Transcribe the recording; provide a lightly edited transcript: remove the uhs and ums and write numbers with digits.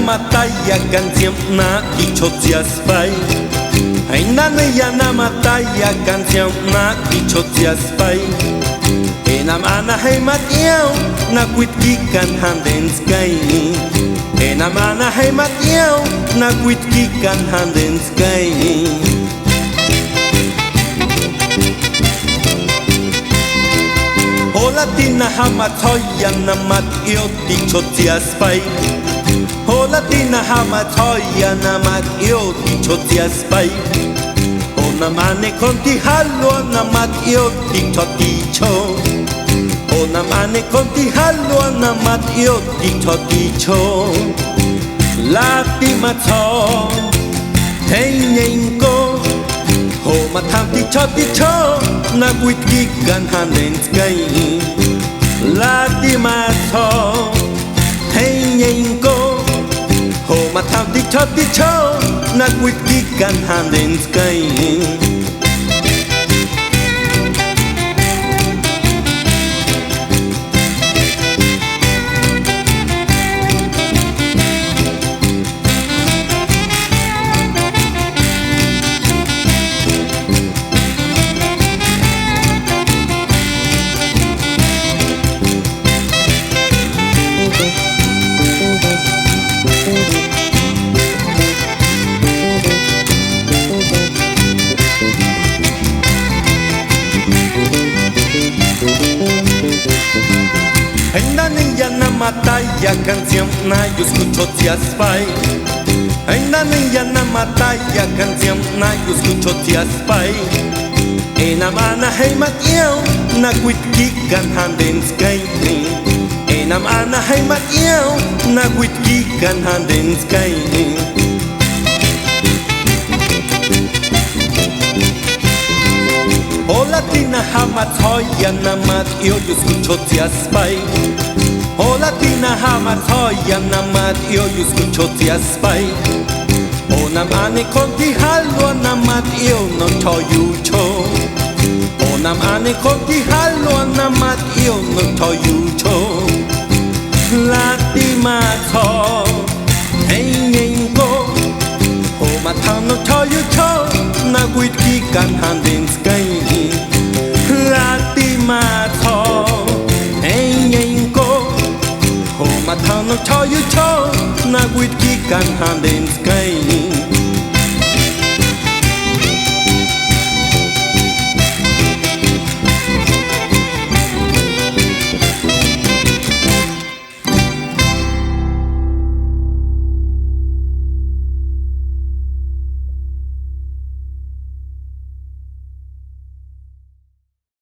mataya canción na dicho tias pai. Ainda na mataya canción na dicho tias pai. Enam ana hey matiao na quit kan handen sky. Enam ana hey matiao na quit kan handen sky. Hola tina hama toya na mat io dicho tias pai. Hola tina hama toya na mat io dicho tias pai. Ona mane conti hallo na mat io dicho. Ona mane conti hallo na mat io dicho. Lati mato tenyenko. Ho matam dicho na quit kan handen sky. Lati mato tenyenko. Ho matam dicho na quit kan handen sky. Ainda ninja na mataya canción na yo escucho tias pai. Ainda ninja na mataya canción na yo escucho tias pai. Ena mana hey matiao na quit kan handen sky. Ena mana hey matiao na quit kan handen sky. Hola tina hama toya na mat io escucho tias pai. Hola tina hama toya na mat io escucho tias pai. Ona mane conti hallo na mat io no toyucho. Ona mane conti hallo na mat io no toyucho. Lati mato enyenko. Ho matano toyucho na quit kan handen sky. Lati mato enyenko. Ho matano toyucho na quit kan handen sky.